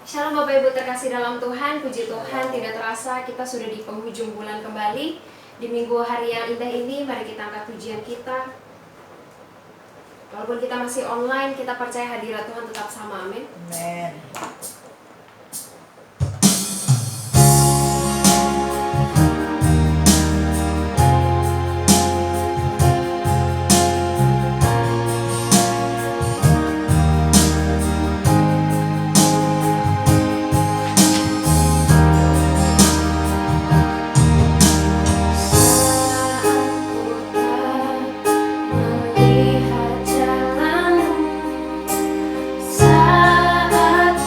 Shalom Bapak Ibu terkasih dalam Tuhan, puji Tuhan tidak terasa kita sudah di penghujung bulan kembali. Di minggu hari yang indah ini, mari kita angkat pujian kita. Walaupun kita masih online, kita percaya hadirat Tuhan tetap sama, amin. Amen. Saat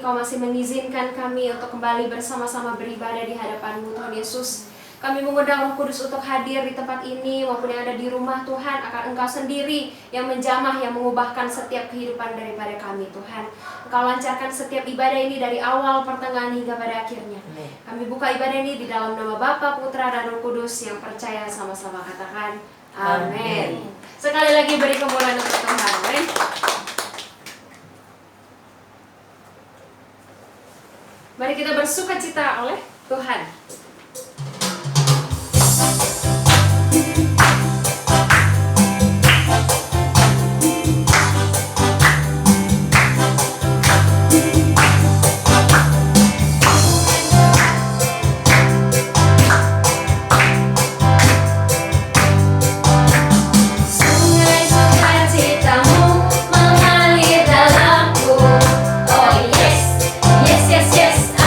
Engkau masih mengizinkan kami untuk kembali bersama-sama beribadah di hadapan-Mu Tuhan Yesus. Kami mengundang Roh Kudus untuk hadir di tempat ini maupun yang ada di rumah Tuhan. Akan Engkau sendiri yang menjamah, yang mengubahkan setiap kehidupan daripada kami Tuhan. Engkau lancarkan setiap ibadah ini dari awal, pertengahan hingga pada akhirnya. Kami buka ibadah ini di dalam nama Bapa, Putra, dan Roh Kudus yang percaya sama-sama katakan amin. Sekali lagi beri kemuliaan untuk Tuhan. Amin. Mari kita bersukacita oleh Tuhan.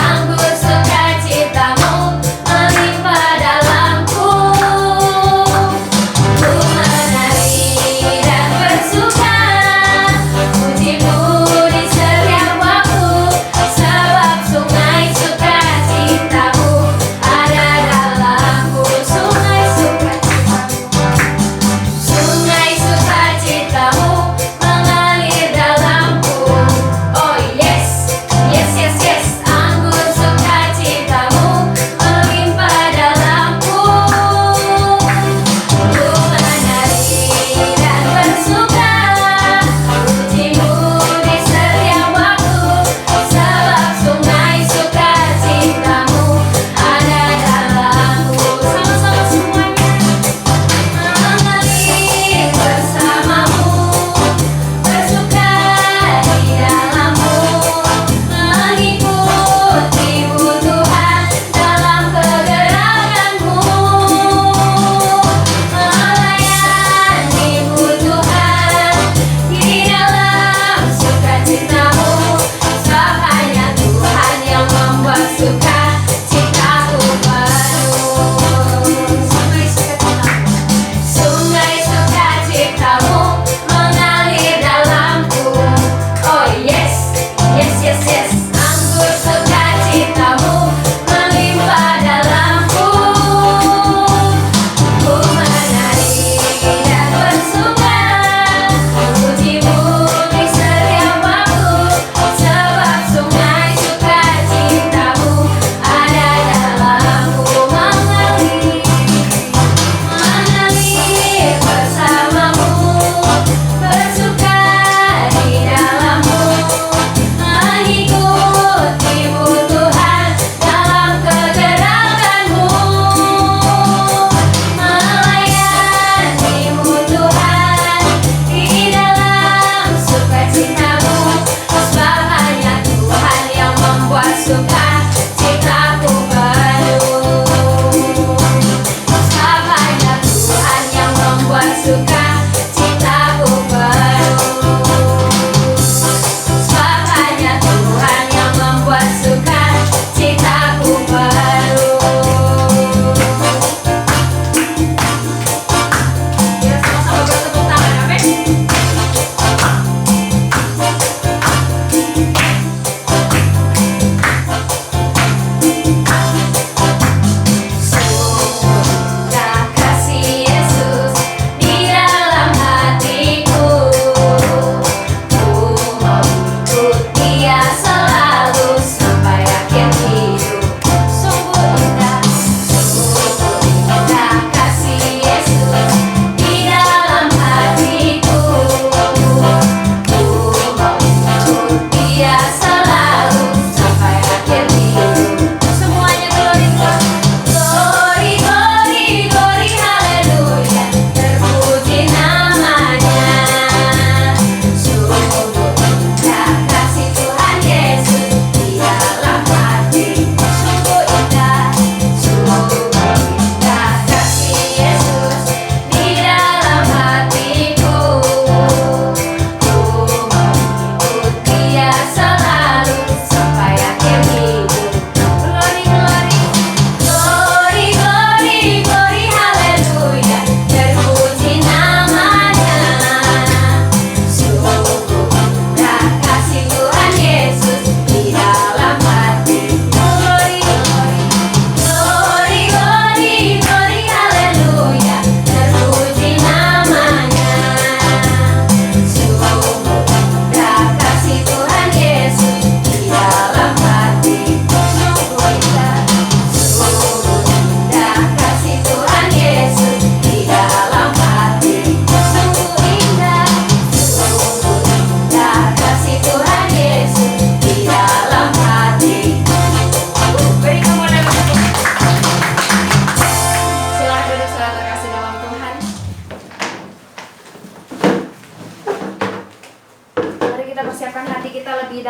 Anggur sukacitamu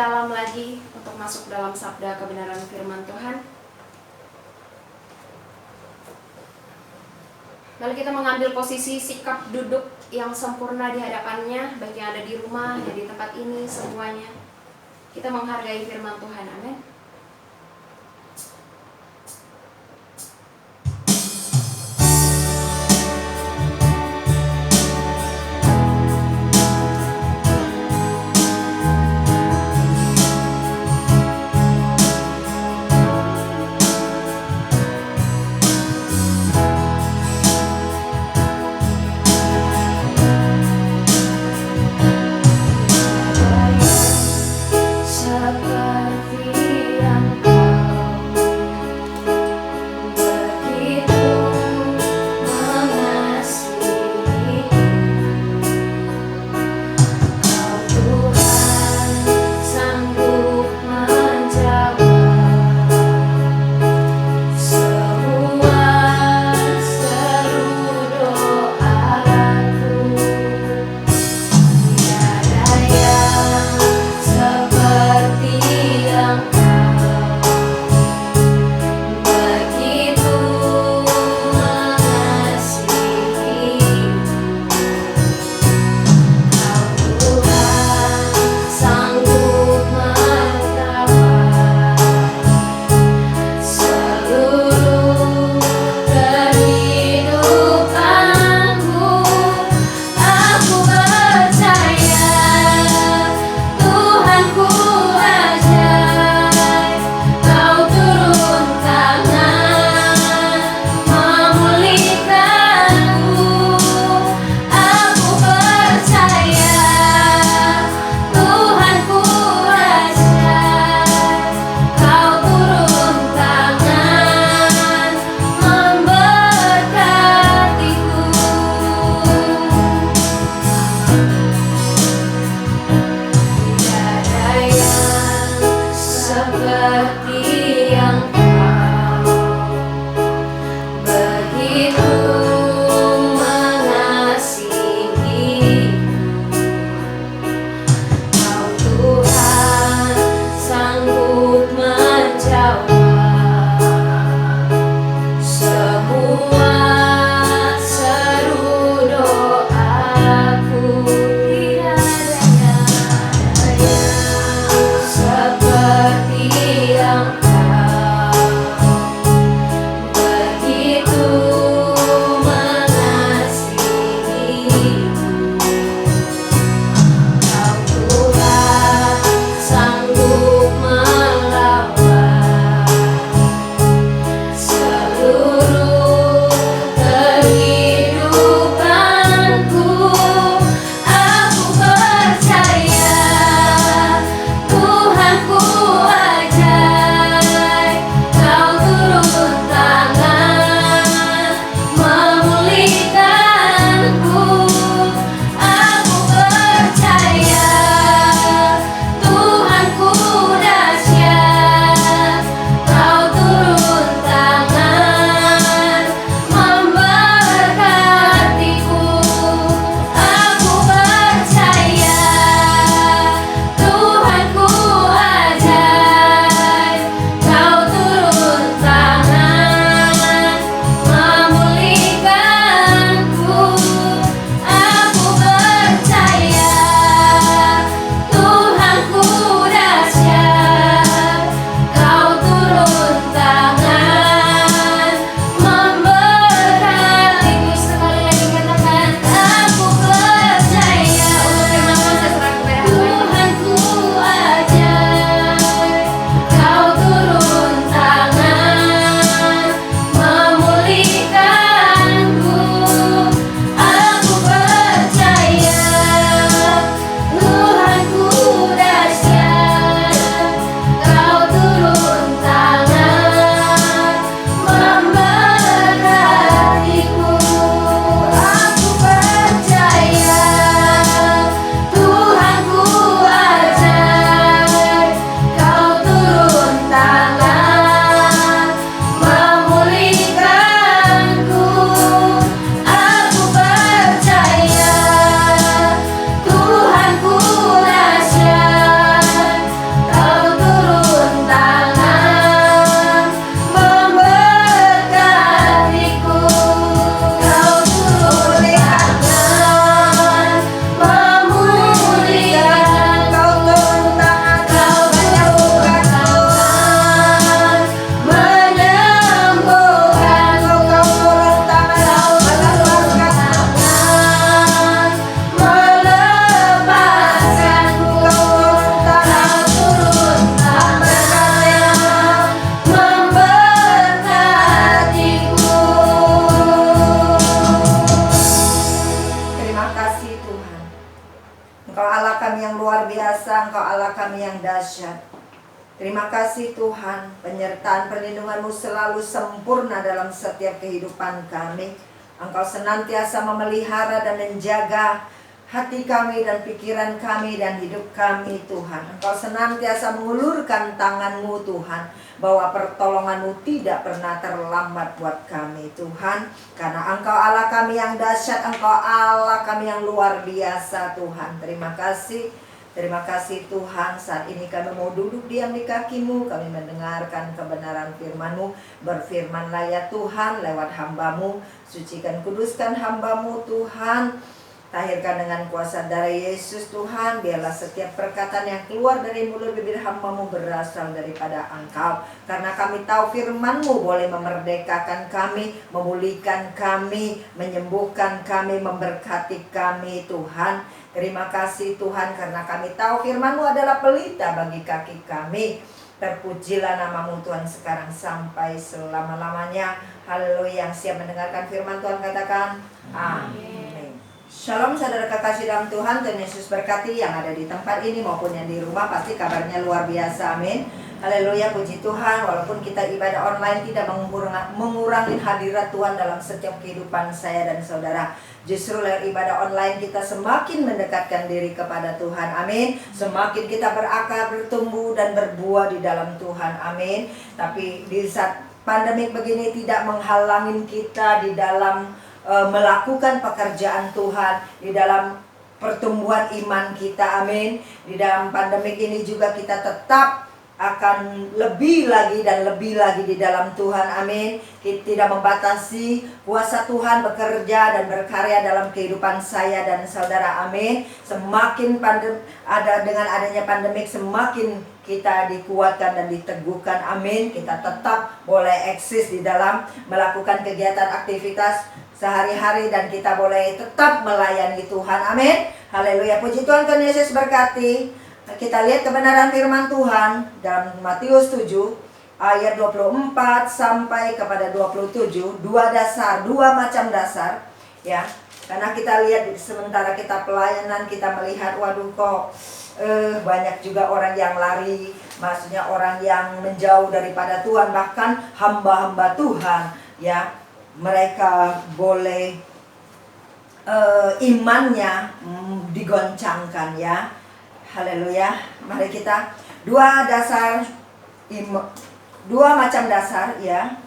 dalam lagi untuk masuk dalam sabda kebenaran firman Tuhan. Lalu kita mengambil posisi sikap duduk yang sempurna di hadapannya, baik yang ada di rumah, yang di tempat ini, semuanya. Kita menghargai firman Tuhan, amin. Seperti biasa, Engkau Allah kami yang dahsyat. Terima kasih Tuhan, penyertaan perlindungan-Mu selalu sempurna dalam setiap kehidupan kami. Engkau senantiasa memelihara dan menjaga hati kami dan pikiran kami dan hidup kami Tuhan. Engkau senantiasa mengulurkan tangan-Mu Tuhan, bahwa pertolongan-Mu tidak pernah terlambat buat kami Tuhan. Karena Engkau Allah kami yang dahsyat, Engkau Allah kami yang luar biasa Tuhan. Terima kasih. Terima kasih Tuhan, saat ini kami mau duduk diam di kaki-Mu, kami mendengarkan kebenaran firman-Mu. Berfirmanlah ya Tuhan lewat hamba-Mu, sucikan kuduskan hamba-Mu Tuhan. Tahirkan dengan kuasa darah Yesus Tuhan, biarlah setiap perkataan yang keluar dari mulut bibir hamba-Mu berasal daripada Engkau. Karena kami tahu firman-Mu boleh memerdekakan kami, memulihkan kami, menyembuhkan kami, memberkati kami Tuhan. Terima kasih Tuhan, karena kami tahu firman-Mu adalah pelita bagi kaki kami. Terpujilah nama-Mu Tuhan sekarang sampai selama-lamanya. Haleluya. Yang siap mendengarkan firman Tuhan katakan amin. Shalom saudara kekasih dalam Tuhan, Tuhan Yesus berkati yang ada di tempat ini maupun yang di rumah, pasti kabarnya luar biasa, amin. Haleluya, puji Tuhan. Walaupun kita ibadah online tidak mengurangi hadirat Tuhan dalam setiap kehidupan saya dan saudara. Justru lewat ibadah online kita semakin mendekatkan diri kepada Tuhan, amin. Semakin kita berakar, bertumbuh dan berbuah di dalam Tuhan, amin. Tapi di saat pandemik begini tidak menghalangi kita di dalam melakukan pekerjaan Tuhan, di dalam pertumbuhan iman kita, amin. Di dalam pandemik ini juga kita tetap akan lebih lagi dan lebih lagi di dalam Tuhan, amin. Kita tidak membatasi kuasa Tuhan bekerja dan berkarya dalam kehidupan saya dan saudara, amin. Semakin dengan adanya pandemik, semakin kita dikuatkan dan diteguhkan, amin. Kita tetap boleh eksis di dalam melakukan kegiatan aktivitas sehari-hari dan kita boleh tetap melayani Tuhan, amin. Haleluya, puji Tuhan. Tuhan Yesus berkati. Kita lihat kebenaran firman Tuhan dalam Matius 7 ayat 24 sampai kepada 27. Dua macam dasar, ya. Karena kita lihat sementara kita pelayanan, kita melihat waduh kok banyak juga orang yang lari, maksudnya orang yang menjauh daripada Tuhan, bahkan hamba-hamba Tuhan, ya. Mereka boleh imannya digoncangkan, ya. Haleluya. Mari kita dua macam dasar, ya.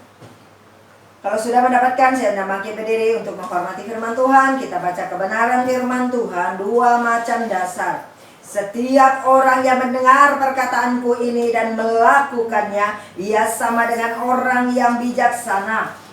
Kalau sudah mendapatkan, saya makin berdiri untuk menghormati firman Tuhan. Kita baca kebenaran firman Tuhan. Dua macam dasar. Setiap orang yang mendengar perkataanku ini dan melakukannya, ia sama dengan orang yang bijaksana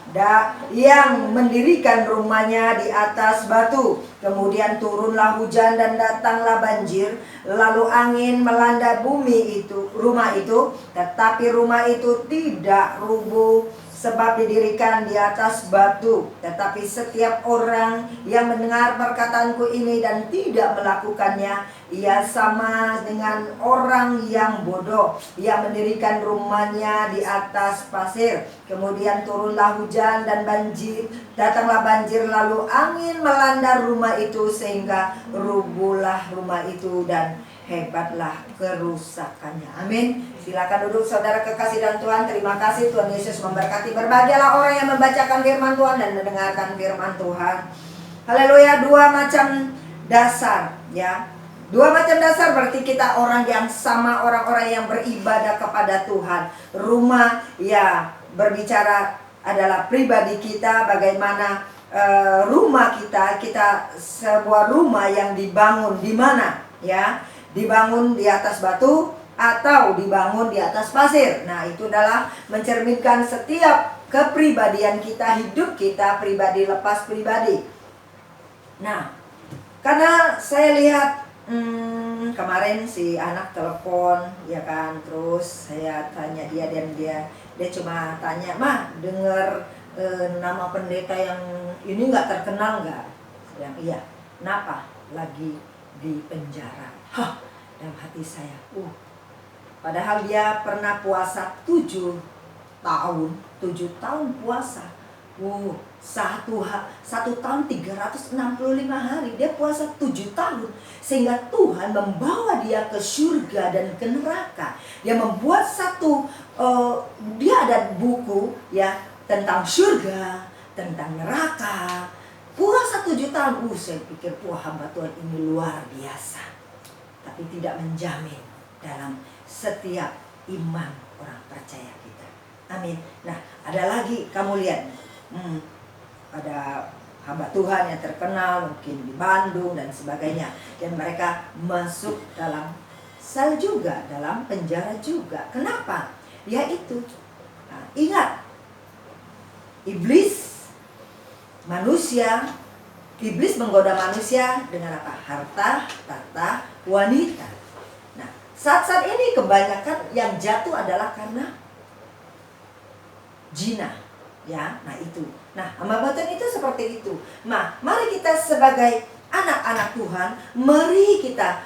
yang mendirikan rumahnya di atas batu. Kemudian turunlah hujan dan datanglah banjir, lalu angin melanda rumah itu, tetapi rumah itu tidak rubuh sebab didirikan di atas batu. Tetapi setiap orang yang mendengar perkataanku ini dan tidak melakukannya, ia sama dengan orang yang bodoh yang mendirikan rumahnya di atas pasir. Kemudian turunlah hujan dan datanglah banjir, lalu angin melanda rumah itu sehingga rubuhlah rumah itu dan hebatlah kerusakannya. Amin. Silakan duduk saudara kekasih dalam Tuhan. Terima kasih, Tuhan Yesus memberkati. Berbahagialah orang yang membacakan firman Tuhan dan mendengarkan firman Tuhan. Haleluya. Dua macam dasar, ya. Dua macam dasar berarti kita orang yang sama, orang-orang yang beribadah kepada Tuhan. Rumah, ya, berbicara adalah pribadi kita, bagaimana rumah kita sebuah rumah yang dibangun di mana, ya, dibangun di atas batu atau dibangun di atas pasir. Nah, itu adalah mencerminkan setiap kepribadian kita, hidup kita pribadi lepas pribadi. Nah, karena saya lihat kemarin si anak telepon, ya kan, terus saya tanya dia dan dia cuma tanya, "Mah, dengar nama pendeta yang ini nggak terkenal nggak?" Yang iya. Kenapa? Lagi di penjara. Hah, dalam hati saya, padahal dia pernah puasa 7 tahun puasa. Satu tahun 365 hari. Dia puasa 7 tahun. Sehingga Tuhan membawa dia ke surga dan ke neraka. Dia membuat dia ada buku ya tentang surga, tentang neraka. Puasa 7 tahun. Saya pikir hamba Tuhan ini luar biasa. Tapi tidak menjamin dalam setiap iman orang percaya kita. Amin. Nah, ada lagi kamu lihat. Ada hamba Tuhan yang terkenal mungkin di Bandung dan sebagainya, dan mereka masuk dalam sel juga, dalam penjara juga. Kenapa? Yaitu ingat, iblis menggoda manusia dengan apa? Harta, tahta, wanita. Nah, saat-saat ini kebanyakan yang jatuh adalah karena zina. Ya, nah itu. Nah, hamba Tuhan itu seperti itu. Nah, mari kita sebagai anak-anak Tuhan, mari kita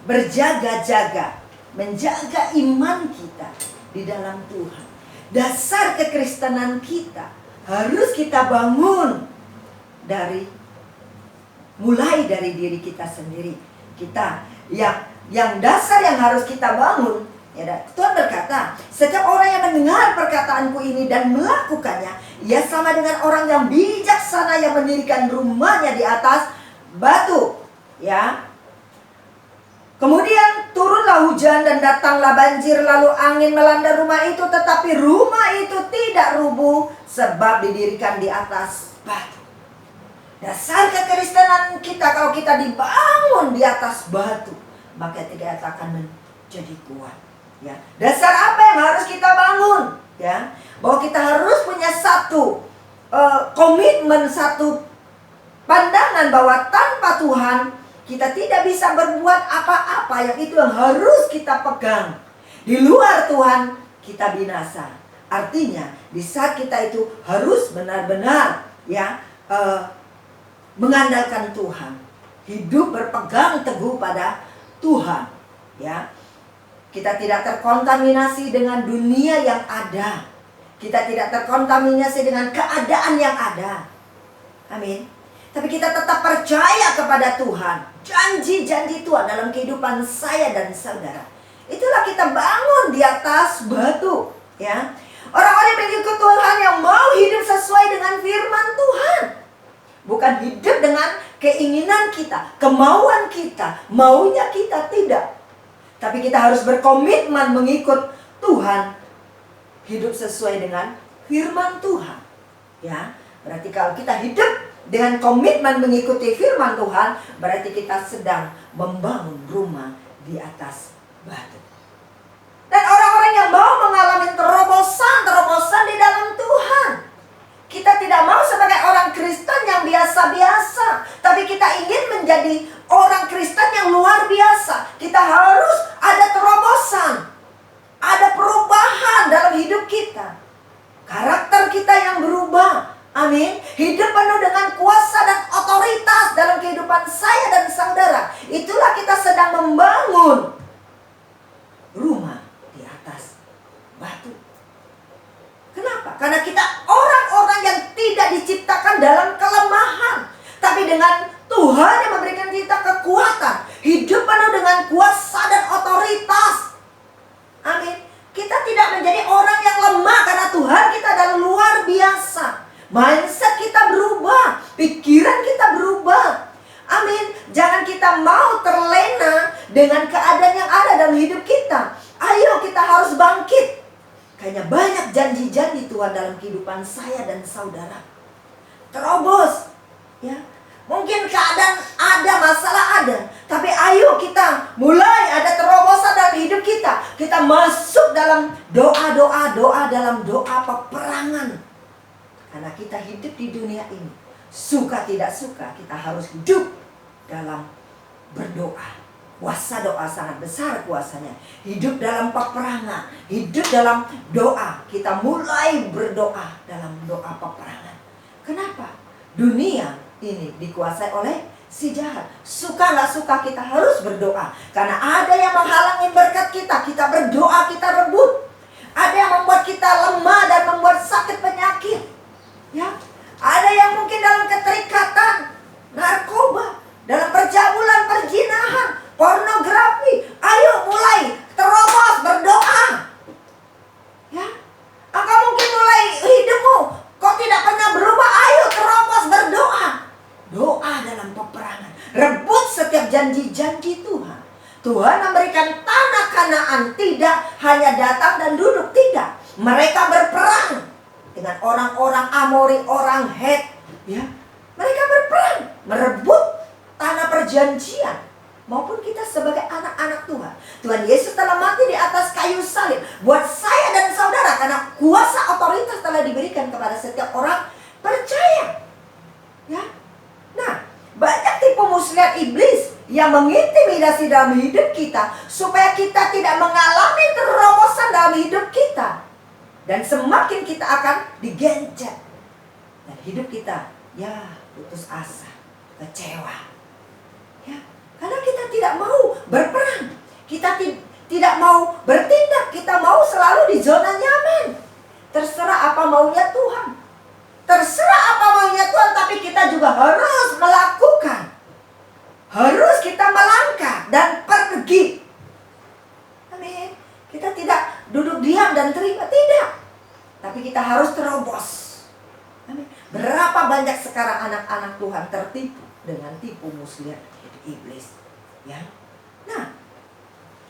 berjaga-jaga, menjaga iman kita di dalam Tuhan. Dasar kekristenan kita harus kita bangun mulai dari diri kita sendiri. Kita yang dasar yang harus kita bangun. Ya, Tuhan berkata, setiap orang yang mendengar perkataanku ini dan melakukannya, ia sama dengan orang yang bijaksana yang mendirikan rumahnya di atas batu. Ya. Kemudian turunlah hujan dan datanglah banjir, lalu angin melanda rumah itu, tetapi rumah itu tidak rubuh sebab didirikan di atas batu. Dasar kekristenan kita, kalau kita dibangun di atas batu, maka tidak akan menjadi kuat. Ya, dasar apa yang harus kita bangun? Ya, bahwa kita harus punya satu komitmen, satu pandangan bahwa tanpa Tuhan kita tidak bisa berbuat apa-apa. Yang itu yang harus kita pegang. Di luar Tuhan kita binasa. Artinya di saat kita itu harus benar-benar ya mengandalkan Tuhan, hidup berpegang teguh pada Tuhan. Ya. Kita tidak terkontaminasi dengan dunia yang ada. Kita tidak terkontaminasi dengan keadaan yang ada. Amin. Tapi kita tetap percaya kepada Tuhan. Janji-janji Tuhan dalam kehidupan saya dan saudara. Itulah kita bangun di atas batu. Ya. Orang-orang yang mengikut Tuhan yang mau hidup sesuai dengan firman Tuhan. Bukan hidup dengan keinginan kita, kemauan kita, maunya kita, tidak. Tapi kita harus berkomitmen mengikut Tuhan, hidup sesuai dengan firman Tuhan. Ya, berarti kalau kita hidup dengan komitmen mengikuti firman Tuhan, berarti kita sedang membangun rumah di atas batu. Dan orang-orang yang mau mengalami terobosan di dalam Tuhan. Kita tidak mau sebagai orang Kristen yang biasa-biasa, tapi kita ingin menjadi orang Kristen yang luar biasa. Kita harus ada terobosan, ada perubahan dalam hidup kita. Karakter kita yang berubah. Amin. Hidup penuh dengan kuasa dan otoritas dalam kehidupan saya dan saudara. Itulah kita sedang membangun rumah di atas batu. Kenapa? Karena kita orang-orang yang tidak diciptakan dalam kelemahan, tapi dengan Tuhan yang memberikan kita kekuatan, hidup penuh dengan kuasa dan otoritas. Amin. Kita tidak menjadi orang yang lemah karena Tuhan kita adalah luar biasa. Mindset kita berubah, pikiran kita berubah. Amin. Jangan kita mau terlena dengan keadaan yang ada dalam hidup kita. Ayo kita harus bangkit. Kayaknya banyak janji-janji Tuhan dalam kehidupan saya dan saudara. Terobos. Ya. Mungkin keadaan ada, masalah ada. Tapi ayo kita mulai ada terobosan dalam hidup kita. Kita masuk dalam doa dalam doa peperangan. Karena kita hidup di dunia ini. Suka tidak suka kita harus hidup dalam berdoa. Kuasa doa sangat besar kuasanya. Hidup dalam peperangan, hidup dalam doa. Kita mulai berdoa dalam doa peperangan. Kenapa? Dunia ini dikuasai oleh si jahat. Suka nggak suka kita harus berdoa. Karena ada yang menghalangi berkat kita. Kita berdoa, kita rebut. Ada yang membuat kita lemah dan membuat sakit penyakit. Ya, ada yang mungkin dalam keterikatan narkoba, dalam percabulan, perzinahan, pornografi. Ayo mulai terobos, berdoa. Ya, engkau mungkin mulai hidupmu kok tidak pernah berubah. Ayo terobos, berdoa. Doa dalam peperangan. Rebut setiap janji-janji Tuhan. Tuhan memberikan tanah Kanaan, tidak hanya datang dan duduk, tidak. Mereka berperang dengan orang-orang Amori, orang Het. Ya, mereka berperang, merebut tanah perjanjian. Maupun kita sebagai anak-anak Tuhan. Tuhan Yesus telah mati di atas kayu salib buat saya dan saudara, karena kuasa otoritas telah diberikan kepada setiap orang percaya. Ya. Nah, banyak tipu muslihat iblis yang mengintimidasi dalam hidup kita supaya kita tidak mengalami terobosan dalam hidup kita. Dan semakin kita akan digencet. Dan hidup kita, ya, putus asa, kecewa. Ya, karena kita tidak mau berperang. Kita tidak mau bertindak. Kita mau selalu di zona nyaman. Terserah apa maunya Tuhan. Terserah apa maunya Tuhan, tapi kita juga harus melakukan. Harus kita melangkah dan pergi. Amin. Kita tidak duduk diam dan terima, tidak. Tapi kita harus terobos. Amin. Berapa banyak sekarang anak-anak Tuhan tertipu dengan tipu muslihat iblis. Ya. Nah,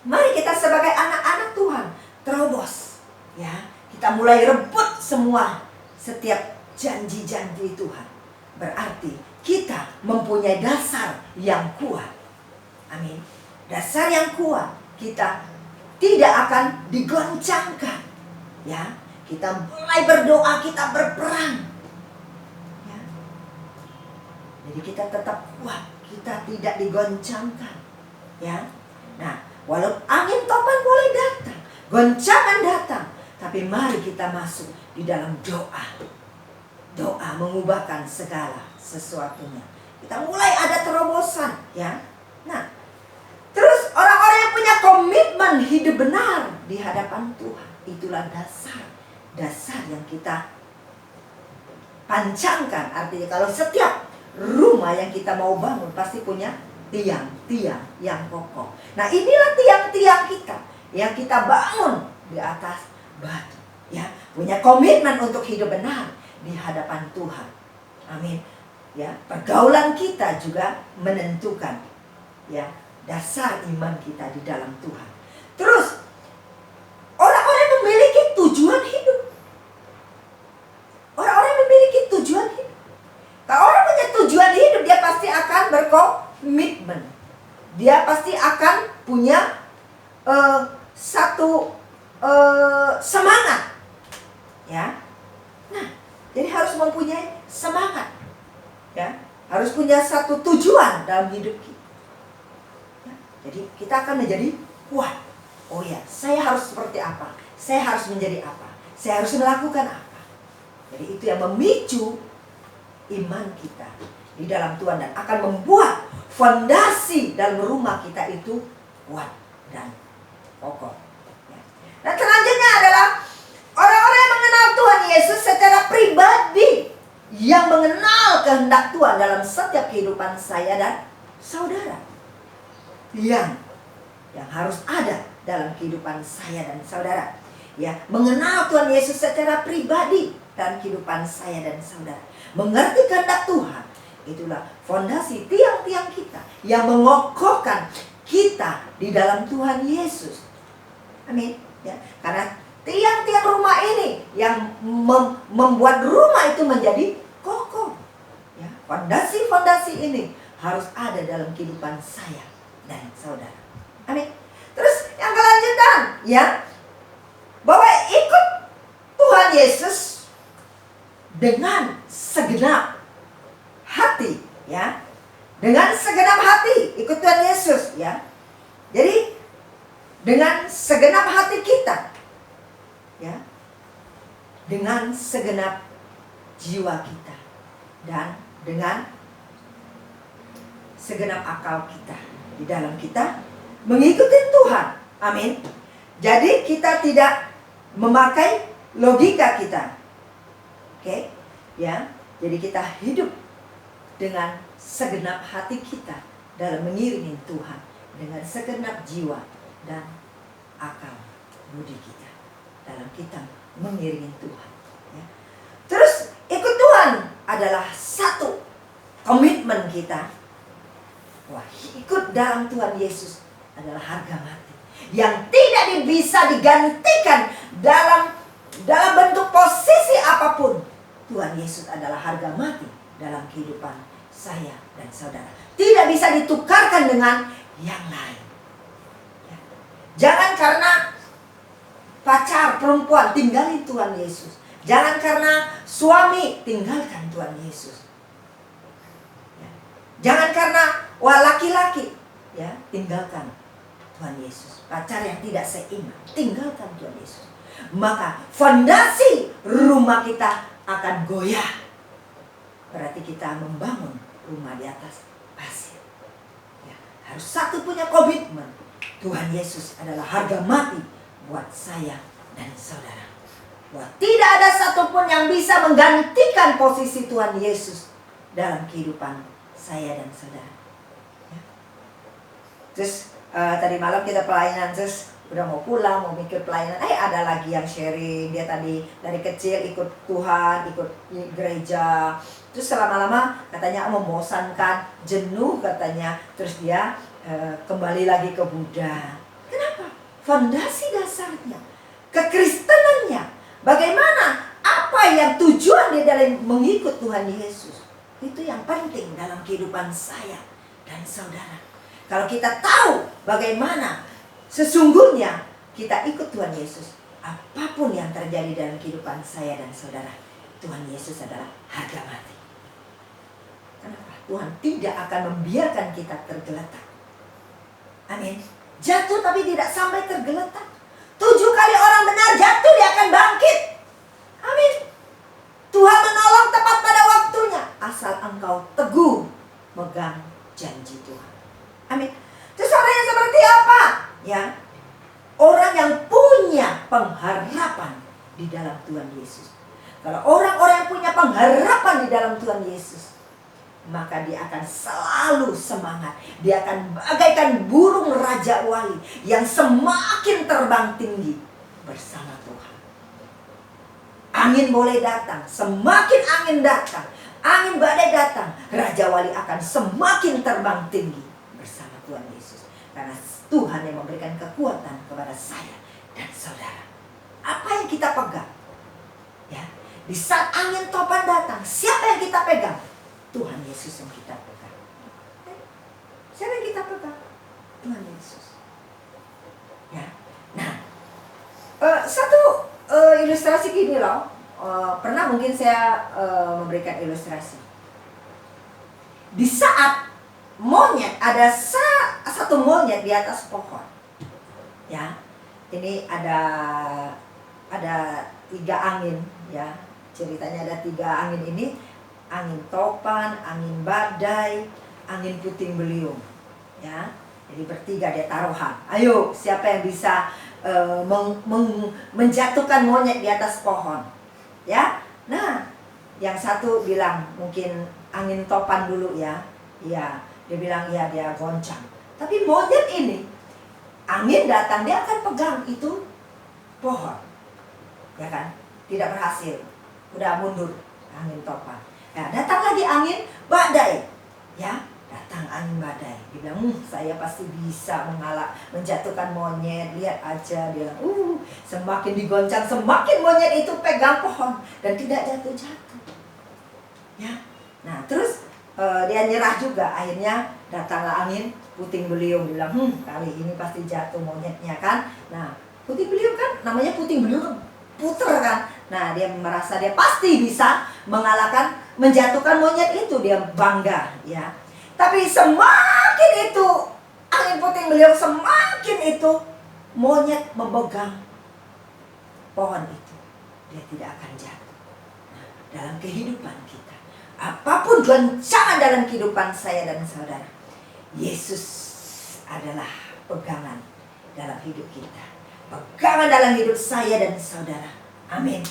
mari kita sebagai anak-anak Tuhan terobos. Ya, kita mulai rebut semua setiap janji-janji Tuhan. Berarti kita mempunyai dasar yang kuat. Amin. Dasar yang kuat. Kita tidak akan digoncangkan. Ya, kita mulai berdoa, kita berperang. Ya. Jadi kita tetap kuat, kita tidak digoncangkan. Ya. Nah, walau angin topan boleh datang, goncangan datang, tapi mari kita masuk di dalam doa. Doa mengubahkan segala sesuatunya. Kita mulai ada terobosan, ya. Nah, terus orang-orang yang punya komitmen hidup benar di hadapan Tuhan, itulah dasar yang kita pancangkan. Artinya kalau setiap rumah yang kita mau bangun pasti punya tiang-tiang yang kokoh. Nah, inilah tiang-tiang kita yang kita bangun di atas batu, ya. Punya komitmen untuk hidup benar di hadapan Tuhan. Amin. Ya, pergaulan kita juga menentukan, ya, dasar iman kita di dalam Tuhan. Terus orang-orang yang memiliki tujuan hidup. Orang-orang yang memiliki tujuan hidup. Kalau orang punya tujuan hidup, dia pasti akan berkomitmen. Dia pasti akan punya satu semangat. Ya. Nah, jadi harus mempunyai semangat. Ya, harus punya satu tujuan dalam hidup kita. Ya, jadi kita akan menjadi kuat. Oh ya, saya harus seperti apa? Saya harus menjadi apa? Saya harus melakukan apa? Jadi itu yang memicu iman kita di dalam Tuhan dan akan membuat fondasi dalam rumah kita itu kuat dan kokoh. Ya. Dan selanjutnya adalah orang-orang yang mengenal Tuhan Yesus secara pribadi, yang mengenal kehendak Tuhan dalam setiap kehidupan saya dan saudara. Yang harus ada dalam kehidupan saya dan saudara. Ya, mengenal Tuhan Yesus secara pribadi dalam kehidupan saya dan saudara. Mengerti kehendak Tuhan, itulah fondasi tiang-tiang kita yang mengokohkan kita di dalam Tuhan Yesus. Amin. Ya, karena tiang-tiang rumah ini yang membuat rumah itu menjadi kokoh. Ya, fondasi-fondasi ini harus ada dalam kehidupan saya dan saudara. Amin. Terus yang kelanjutan, ya, bahwa ikut Tuhan Yesus dengan segenap hati, ya. Dengan segenap hati ikut Tuhan Yesus, ya. Jadi dengan segenap hati kita, ya, dengan segenap jiwa kita dan dengan segenap akal kita di dalam kita mengikuti Tuhan. Amin. Jadi kita tidak memakai logika kita. Oke. Ya, jadi kita hidup dengan segenap hati kita dalam mengiringi Tuhan, dengan segenap jiwa dan akal budi kita dalam kita mengiringi Tuhan. Ya. Terus ikut Tuhan adalah satu komitmen kita. Wah, ikut dalam Tuhan Yesus adalah harga mati yang tidak bisa digantikan dalam bentuk posisi apapun. Tuhan Yesus adalah harga mati dalam kehidupan saya dan saudara. Tidak bisa ditukarkan dengan yang lain. Ya. Jangan karena pacar perempuan tinggalin Tuhan Yesus. Jangan karena suami tinggalkan Tuhan Yesus. Ya. Jangan karena laki-laki ya tinggalkan Tuhan Yesus. Pacar yang tidak seiman tinggalkan Tuhan Yesus. Maka fondasi rumah kita akan goyah. Berarti kita membangun rumah di atas pasir. Ya, harus satu punya komitmen. Tuhan Yesus adalah harga mati buat saya dan saudara. Bahwa tidak ada satupun yang bisa menggantikan posisi Tuhan Yesus dalam kehidupan saya dan saudara. Ya. Terus tadi malam kita pelayanan, terus udah mau pulang, mau mikir pelayanan, ada lagi yang sharing. Dia tadi dari kecil ikut Tuhan, ikut gereja. Terus lama-lama katanya membosankan, jenuh katanya. Terus dia kembali lagi ke Buddha. Kenapa? Fondasi dasarnya, kekristenannya. Bagaimana? Apa yang tujuan dia dalam mengikut Tuhan Yesus? Itu yang penting dalam kehidupan saya dan saudara. Kalau kita tahu bagaimana sesungguhnya kita ikut Tuhan Yesus, apapun yang terjadi dalam kehidupan saya dan saudara, Tuhan Yesus adalah harga mati. Kenapa? Tuhan tidak akan membiarkan kita tergeletak. Amin. Jatuh tapi tidak sampai tergeletak. 7 kali orang benar jatuh, dia akan bangkit. Amin. Tuhan menolong tepat pada waktunya, asal engkau teguh megang janji Tuhan. Amin. Terus orang yang seperti apa? Ya, orang yang punya pengharapan di dalam Tuhan Yesus. Kalau orang-orang yang punya pengharapan di dalam Tuhan Yesus, maka dia akan selalu semangat. Dia akan bagaikan burung raja wali yang semakin terbang tinggi bersama Tuhan. Angin boleh datang, semakin angin datang, angin badai datang, raja wali akan semakin terbang tinggi bersama Tuhan Yesus. Karena Tuhan yang memberikan kekuatan kepada saya dan saudara. Apa yang kita pegang? Ya, di saat angin topan datang, siapa yang kita pegang? Tuhan Yesus yang kita pegang. Siapa yang kita pegang? Tuhan Yesus. Ya. Nah, satu ilustrasi gini loh. Pernah mungkin saya memberikan ilustrasi. Di saat monyet, ada satu monyet di atas pohon. Ya, ini ada 3 angin. Ya, ceritanya ada 3 angin ini. Angin topan, angin badai, angin puting beliung. Ya, jadi bertiga dia taruhan. Ayo, siapa yang bisa menjatuhkan monyet di atas pohon? Ya, nah, yang satu bilang mungkin angin topan dulu ya. Iya, dia bilang ya, dia goncang. Tapi monyet ini, angin datang dia akan pegang itu pohon, ya kan? Tidak berhasil, udah mundur angin topan. Nah, datang lagi angin badai, ya, datang angin badai. Dia bilang, saya pasti bisa menjatuhkan monyet. Lihat aja, dia bilang, semakin digoncang, semakin monyet itu pegang pohon dan tidak jatuh-jatuh. Ya, nah terus dia nyerah juga. Akhirnya datanglah angin puting beliung. Dia bilang, kali ini pasti jatuh monyetnya kan. Nah, puting beliung kan, namanya puting beliung puter kan. Nah, dia merasa dia pasti bisa menjatuhkan monyet itu, dia bangga ya. Tapi semakin itu angin puting beliung, semakin itu monyet memegang pohon itu, dia tidak akan jatuh. Nah, dalam kehidupan kita, apapun goncangan dalam kehidupan saya dan saudara, Yesus adalah pegangan dalam hidup kita, pegangan dalam hidup saya dan saudara. Amin.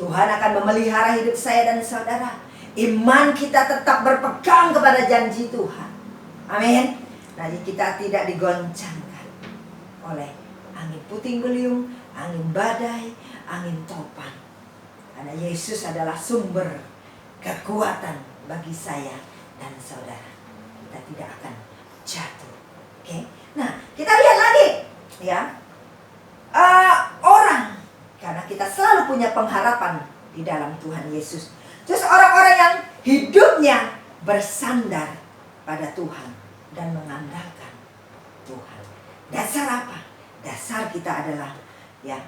Tuhan akan memelihara hidup saya dan saudara. Iman kita tetap berpegang kepada janji Tuhan. Amin. Jadi kita tidak digoncangkan oleh angin puting beliung, angin badai, angin topan. Karena Yesus adalah sumber kekuatan bagi saya dan saudara. Kita tidak akan jatuh. Oke. Nah, kita lihat lagi ya. Orang, karena kita selalu punya pengharapan di dalam Tuhan Yesus. Terus orang-orang yang hidupnya bersandar pada Tuhan dan mengandalkan Tuhan. Dasar apa? Dasar kita adalah ya,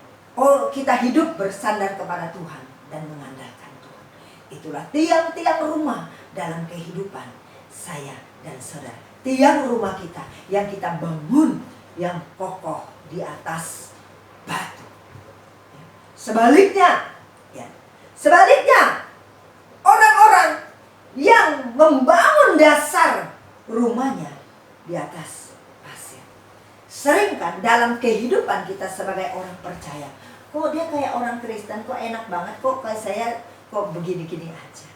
kita hidup bersandar kepada Tuhan dan mengandalkan Tuhan. Itulah tiang-tiang rumah dalam kehidupan saya dan saudara. Tiang rumah kita yang kita bangun yang kokoh di atas batu. Sebaliknya, orang-orang yang membangun dasar rumahnya di atas pasir. Sering kan dalam kehidupan kita sebagai orang percaya, kok dia kayak orang Kristen, kok enak banget, kok kayak saya kok begini-gini aja.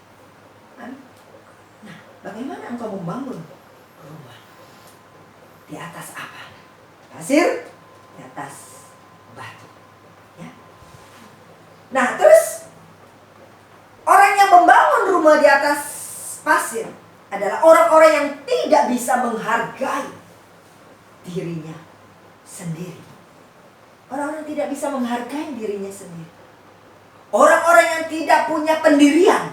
Nah, bagaimana engkau membangun rumah? Di atas apa? Pasir? Di atas batu. Ya. Nah, terus orang yang membangun rumah di atas pasir adalah orang-orang yang tidak bisa menghargai dirinya sendiri. Orang-orang yang tidak bisa menghargai dirinya sendiri. Orang-orang yang tidak punya pendirian.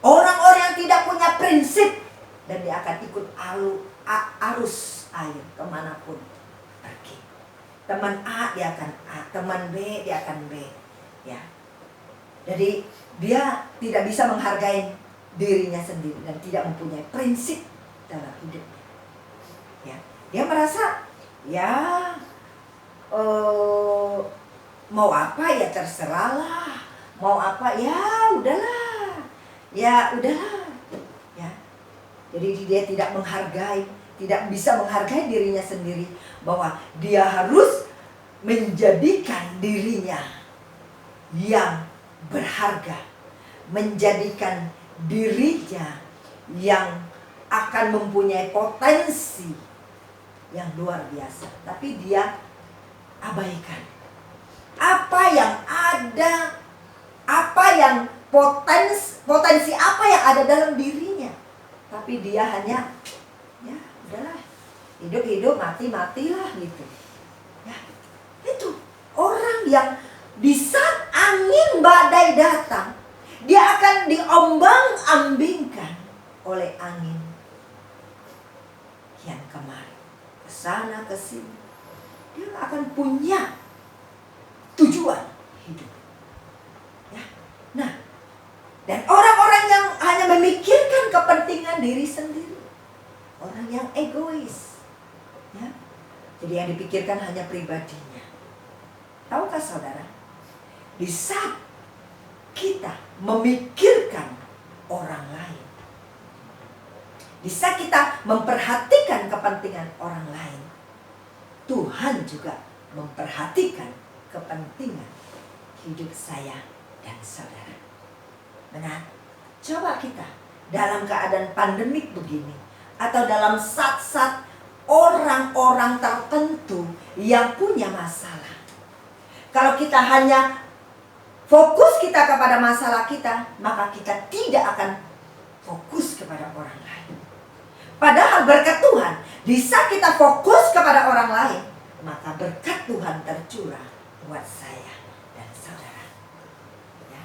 Orang-orang yang tidak punya prinsip. Dan dia akan ikut arus air kemanapun pergi. Teman A dia akan A, teman B dia akan B. Ya. Jadi dia tidak bisa menghargai dirinya sendiri dan tidak mempunyai prinsip dalam hidupnya. Ya. Dia merasa ya mau apa ya terserahlah, mau apa ya udahlah, ya udahlah. Ya. Jadi dia tidak menghargai, tidak bisa menghargai dirinya sendiri, bahwa dia harus menjadikan dirinya yang berharga, menjadikan dirinya yang akan mempunyai potensi yang luar biasa. Tapi dia abaikan apa yang ada, apa yang potensi apa yang ada dalam dirinya. Tapi dia hanya ya udahlah, hidup mati-matilah gitu. Ya, itu orang yang di saat angin badai datang, dia akan diombang-ambingkan oleh angin yang kemari, ke sana ke sini. Dia akan punya tujuan hidup. Ya. Nah, dan orang-orang yang hanya memikirkan kepentingan diri sendiri, orang yang egois, ya. Jadi yang dipikirkan hanya pribadinya. Tahukah saudara, di saat kita memikirkan orang lain, di saat kita memperhatikan kepentingan orang lain, Tuhan juga memperhatikan kepentingan hidup saya dan saudara. Benar? Coba kita dalam keadaan pandemik begini, atau dalam saat-saat orang-orang tertentu yang punya masalah, kalau kita hanya fokus kita kepada masalah kita, maka kita tidak akan fokus kepada orang lain. Padahal berkat Tuhan, di saat kita fokus kepada orang lain, maka berkat Tuhan tercurah buat saya dan saudara. Ya.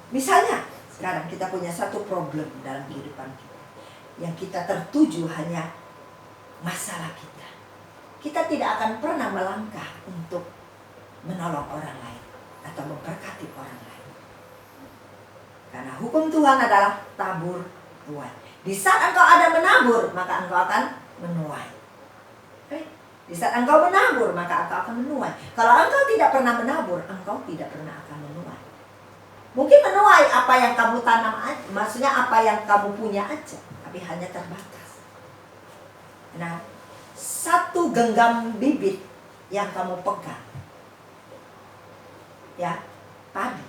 Misalnya, sekarang kita punya satu problem dalam kehidupan kita, yang kita tertuju hanya masalah kita. Kita tidak akan pernah melangkah untuk menolong orang lain atau memberkati orang lain. Karena hukum Tuhan adalah tabur tuai. Di saat engkau ada menabur, maka engkau akan menuai. Di saat engkau menabur, maka engkau akan menuai. Kalau engkau tidak pernah menabur, engkau tidak pernah akan menuai. Mungkin menuai apa yang kamu tanam aja, maksudnya apa yang kamu punya aja, tapi hanya terbatas. Nah, satu genggam bibit yang kamu pegang, ya, padi,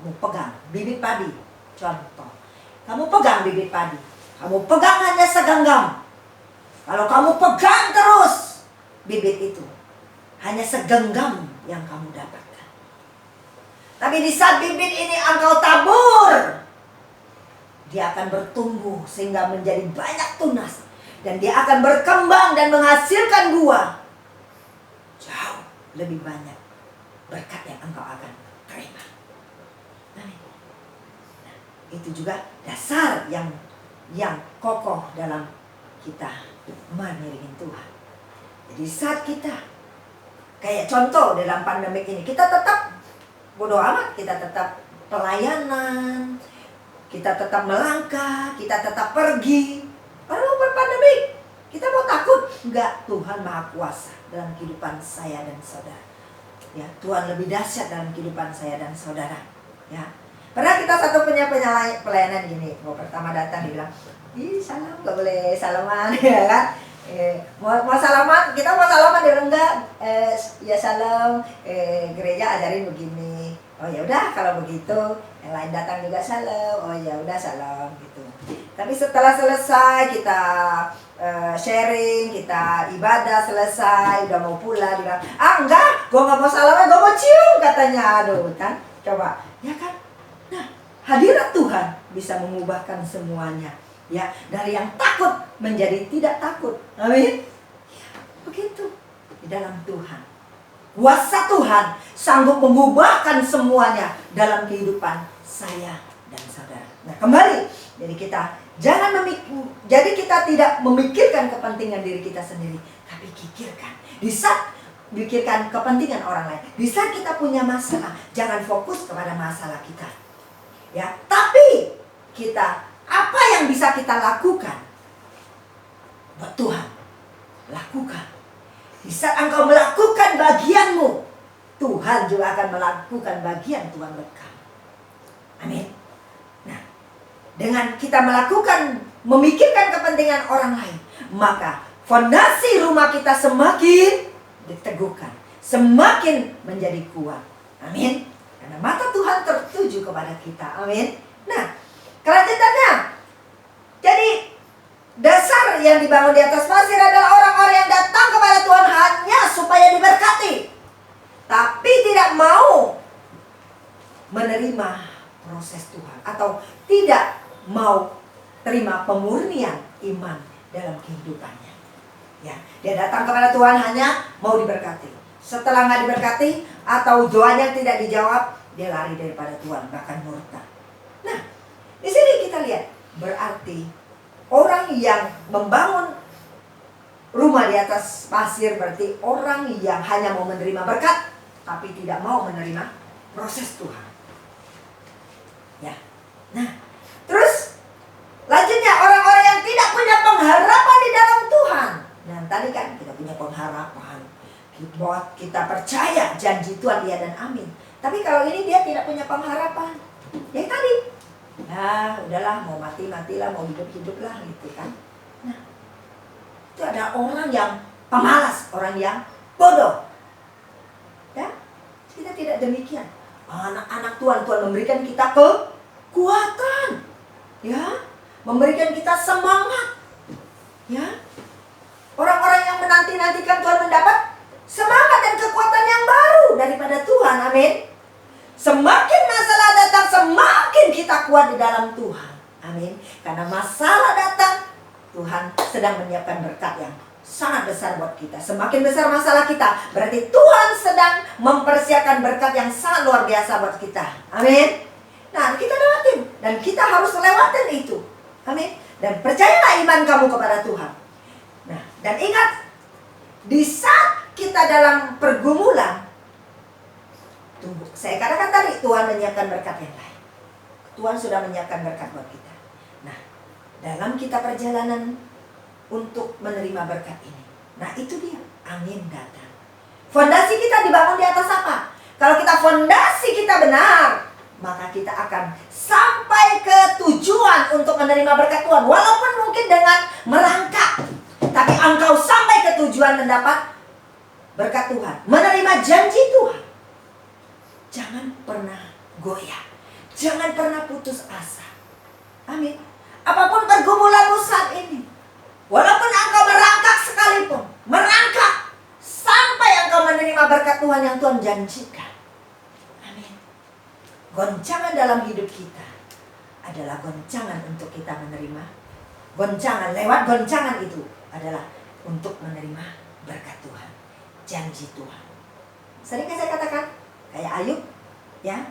Kamu pegang bibit padi. Contoh, kamu pegang bibit padi. Kamu pegang hanya segenggam. Kalau kamu pegang terus bibit itu, hanya segenggam yang kamu dapatkan. Tapi di saat bibit ini engkau tabur, dia akan bertumbuh sehingga menjadi banyak tunas. Dan dia akan berkembang dan menghasilkan buah jauh lebih banyak berkat yang engkau akan terima. Amin. Nah, itu juga dasar yang kokoh dalam kita mengiringi Tuhan. Jadi saat kita kayak contoh dalam pandemik ini, kita tetap bodoh amat, kita tetap pelayanan, kita tetap melangkah, kita tetap pergi. Padahal berpandemik, kita mau takut? Enggak, Tuhan Maha Kuasa dalam kehidupan saya dan saudara. Ya, Tuhan lebih dahsyat dalam kehidupan saya dan saudara. Ya, pernah kita satu punya pelayanan gini, mau pertama datang dibilang, ih salam, gak boleh salaman, ya kan? Mau salaman, kita mau salaman dia bilang enggak, ya salam, gereja ajarin begini. Oh ya udah kalau begitu, yang lain datang juga salam. Oh ya udah salam gitu. Tapi setelah selesai kita sharing, kita ibadah selesai, udah mau pulang, dia bilang, enggak, gue gak mau salaman, gue mau cium katanya. Aduh kan, coba, ya kan? Nah, hadirat Tuhan bisa mengubahkan semuanya. Ya, dari yang takut menjadi tidak takut. Amin. Ya, begitu di dalam Tuhan. Kuasa Tuhan sanggup mengubahkan semuanya dalam kehidupan saya dan saudara. Nah, kembali, jadi kita tidak memikirkan kepentingan diri kita sendiri, tapi pikirkan. Di saat pikirkan kepentingan orang lain, di saat kita punya masalah, jangan fokus kepada masalah kita. Ya, tapi kita apa yang bisa kita lakukan buat Tuhan? Lakukan. Di saat engkau melakukan bagianmu, Tuhan juga akan melakukan bagian Tuhan buat kamu. Amin. Nah, dengan kita memikirkan kepentingan orang lain, maka fondasi rumah kita semakin diteguhkan, semakin menjadi kuat. Amin. Karena mata Tuhan tertuju kepada kita. Amin. Nah, kelanjutannya, jadi dasar yang dibangun di atas pasir adalah orang-orang yang datang kepada Tuhan hanya supaya diberkati, tapi tidak mau menerima proses Tuhan, atau tidak mau terima pemurnian iman dalam kehidupannya. Ya, dia datang kepada Tuhan hanya mau diberkati. Setelah nggak diberkati atau doanya tidak dijawab, dia lari daripada Tuhan, bahkan murtad. Nah, di sini kita lihat, berarti orang yang membangun rumah di atas pasir berarti orang yang hanya mau menerima berkat, tapi tidak mau menerima proses Tuhan. Ya, nah, terus lanjutnya orang-orang yang tidak punya pengharapan di dalam Tuhan. Nah, tadi kan kita punya pengharapan, buat kita percaya janji Tuhan iya dan amin. Tapi kalau ini dia tidak punya pengharapan, ya tadi. Ya udahlah, mau mati-matilah, mau hidup-hiduplah gitu kan. Nah, itu ada orang yang pemalas, orang yang bodoh. Ya, kita tidak demikian. Anak-anak Tuhan, Tuhan memberikan kita kekuatan. Ya, memberikan kita semangat. Ya, orang-orang yang menanti-nantikan Tuhan mendapat semangat dan kekuatan yang baru daripada Tuhan. Amin. Semakin masalah datang, semakin kita kuat di dalam Tuhan. Amin. Karena masalah datang, Tuhan sedang menyiapkan berkat yang sangat besar buat kita. Semakin besar masalah kita, berarti Tuhan sedang mempersiapkan berkat yang sangat luar biasa buat kita. Amin. Nah, kita lewatin. Dan kita harus lewatin itu. Amin. Dan percayalah iman kamu kepada Tuhan. Nah, dan ingat, di saat kita dalam pergumulan, tunggu. Saya katakan tadi, Tuhan menyiapkan berkat yang lain. Tuhan sudah menyiapkan berkat buat kita. Nah, dalam kita perjalanan untuk menerima berkat ini, nah itu dia, angin datang. Fondasi kita dibangun di atas apa? Kalau kita fondasi kita benar, maka kita akan sampai ke tujuan untuk menerima berkat Tuhan. Walaupun mungkin dengan merangkak, tapi engkau sampai ke tujuan mendapat berkat Tuhan, menerima janji Tuhan. Jangan pernah goyah. Jangan pernah putus asa. Amin. Apapun pergumulanmu saat ini, walaupun engkau merangkak sekalipun, merangkak sampai engkau menerima berkat Tuhan yang Tuhan janjikan. Amin. Goncangan dalam hidup kita adalah goncangan untuk kita menerima. Goncangan, lewat goncangan itu adalah untuk menerima berkat Tuhan, janji Tuhan. Sering kan saya katakan, kayak Ayub, ya,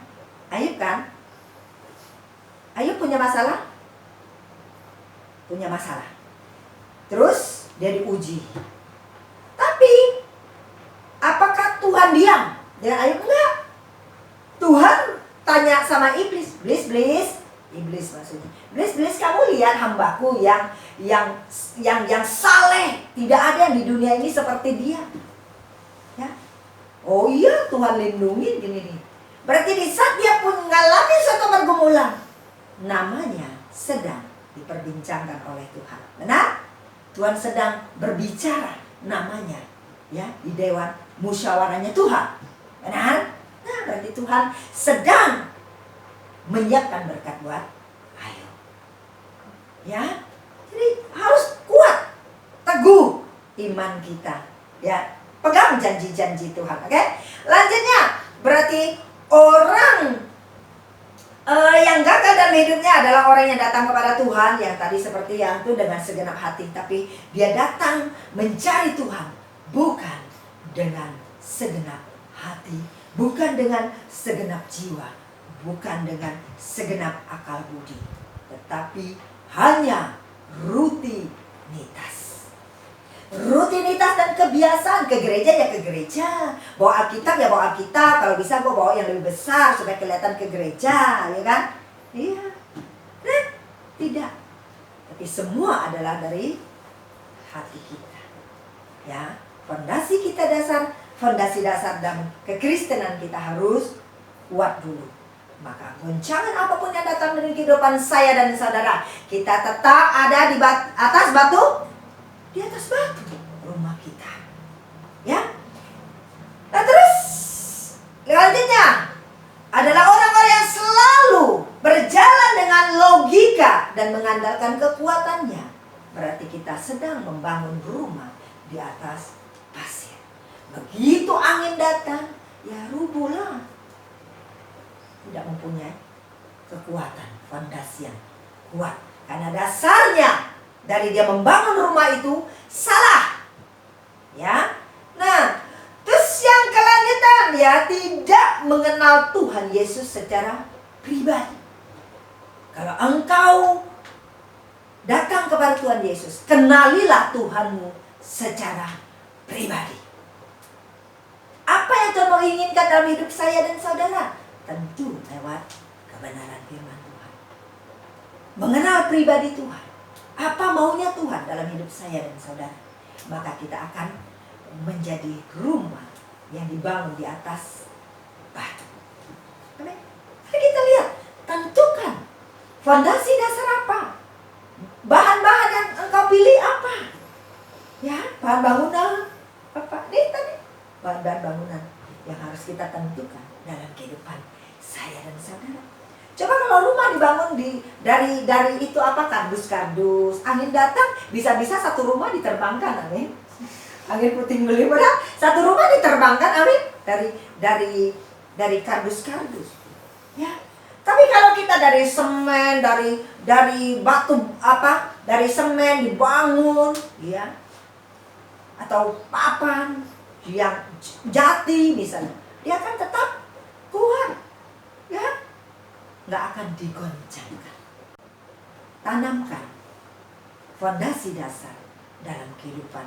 Ayub kan, Ayub punya masalah, terus dia diuji. Tapi apakah Tuhan diam dengan Ayub? Enggak. Tuhan tanya sama iblis, iblis maksudnya, iblis kamu lihat hambaku yang saleh, tidak ada yang di dunia ini seperti dia. Ya. Oh iya, Tuhan lindungi gini nih. Berarti di saat dia pun mengalami suatu pergumulan, namanya sedang diperbincangkan oleh Tuhan. Benar? Tuhan sedang berbicara, namanya ya di dewan musyawarahnya Tuhan. Benar? Nah, berarti Tuhan sedang menyiapkan berkat buat Ayub. Ya. Jadi harus kuat, teguh iman kita. Ya, pegang janji-janji Tuhan. Oke? Lanjutnya, berarti orang yang gagal dalam hidupnya adalah orang yang datang kepada Tuhan, yang tadi seperti yang itu dengan segenap hati, tapi dia datang mencari Tuhan bukan dengan segenap hati, bukan dengan segenap jiwa, bukan dengan segenap akal budi, tetapi hanya rutinitas dan kebiasaan. Ke gereja ya ke gereja, bawa Alkitab ya bawa Alkitab, kalau bisa gue bawa yang lebih besar supaya kelihatan ke gereja, ya kan? Iya. Nah, tidak. Tapi semua adalah dari hati kita. Ya, fondasi dasar dan kekristenan kita harus kuat dulu. Maka goncangan apapun yang datang dari kehidupan saya dan saudara, kita tetap ada di atas batu rumah kita. Ya. Nah, terus selanjutnya adalah orang-orang yang selalu berjalan dengan logika dan mengandalkan kekuatannya. Berarti kita sedang membangun rumah di atas pasir. Begitu angin datang, ya rubuhlah. Tidak mempunyai kekuatan, fondasi yang kuat. Karena dasarnya dari dia membangun rumah itu salah. Ya. Nah, terus yang kelanjutan ya, tidak mengenal Tuhan Yesus secara pribadi. Kalau engkau datang kepada Tuhan Yesus, kenalilah Tuhanmu secara pribadi. Apa yang Tuhan mau inginkan dalam hidup saya dan saudara? Tentu lewat kebenaran firman Tuhan. Mengenal pribadi Tuhan. Apa maunya Tuhan dalam hidup saya dan saudara? Maka kita akan menjadi rumah yang dibangun di atas batu. Amin. Mari kita lihat, tentukan fondasi dasar apa? Bahan-bahan yang engkau pilih apa? Ya, bahan bangunan apa? Ini tadi bahan-bahan bangunan yang harus kita tentukan dalam kehidupan saya dan saudara. Coba kalau rumah dibangun dari itu apa, kardus, angin datang, bisa-bisa satu rumah diterbangkan, amin. Angin puting beliung, satu rumah diterbangkan, amin. Dari kardus. Ya. Tapi kalau kita dari semen, dari batu apa, dari semen dibangun, ya, atau papan yang jati misalnya, dia akan tetap kuat, ya, nggak akan digoncangkan. Tanamkan fondasi dasar dalam kehidupan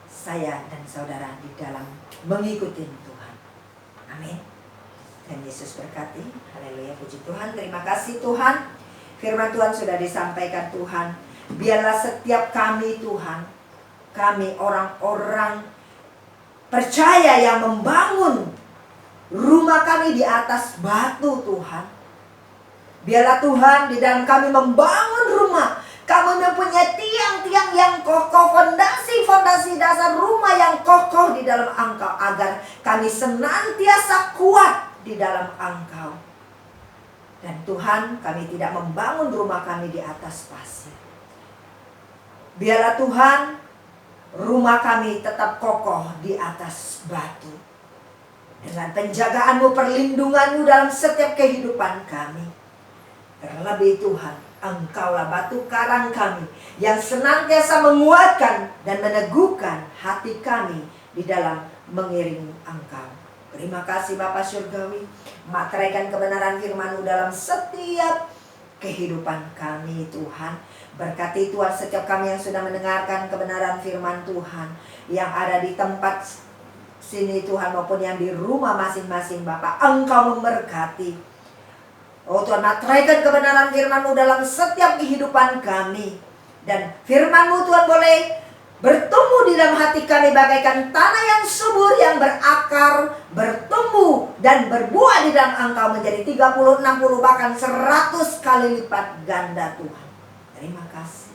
saya dan saudara di dalam mengikuti Tuhan. Amin. Dan Yesus berkati. Haleluya, puji Tuhan. Terima kasih Tuhan. Firman Tuhan sudah disampaikan Tuhan. Biarlah setiap kami Tuhan, kami orang-orang percaya yang membangun rumah kami di atas batu Tuhan. Biarlah Tuhan di dalam kami membangun rumah, kami mempunyai tiang-tiang yang kokoh, fondasi dasar rumah yang kokoh di dalam Engkau, agar kami senantiasa kuat di dalam Engkau. Dan Tuhan Tuhan, kami tidak membangun rumah kami di atas pasir. Biarlah Tuhan, rumah kami tetap kokoh di atas batu. Dengan penjagaan-Mu, perlindungan-Mu dalam setiap kehidupan kami. Terlebih Tuhan, Engkaulah batu karang kami yang senantiasa menguatkan dan meneguhkan hati kami di dalam mengiring Engkau. Terima kasih Bapa Surgawi, materaikan kebenaran firman-Mu dalam setiap kehidupan kami Tuhan. Berkati Tuhan setiap kami yang sudah mendengarkan kebenaran firman Tuhan, yang ada di tempat sini Tuhan maupun yang di rumah masing-masing Bapa. Engkau memberkati. Oh Tuhan, materaikan kebenaran firman-Mu dalam setiap kehidupan kami. Dan firman-Mu Tuhan boleh bertumbuh di dalam hati kami bagaikan tanah yang subur, yang berakar, bertumbuh dan berbuah di dalam Engkau menjadi 30, 60 bahkan 100 kali lipat ganda Tuhan. Terima kasih.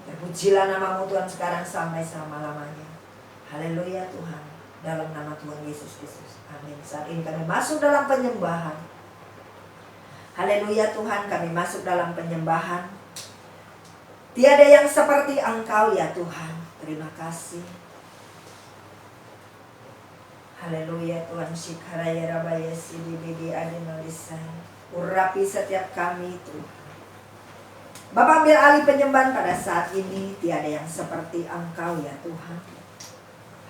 Terpujilah nama-Mu Tuhan sekarang sampai selama-lamanya. Haleluya Tuhan. Dalam nama Tuhan Yesus Kristus. Amin. Saat ini kami masuk dalam penyembahan. Haleluya Tuhan, kami masuk dalam penyembahan. Tiada yang seperti Engkau ya Tuhan. Terima kasih. Haleluya Tuhan. Shikaraya rabaya sidibidi adinalisai. Urapi setiap kami Tuhan. Bapak ambil alih penyembahan pada saat ini. Tiada yang seperti Engkau ya Tuhan.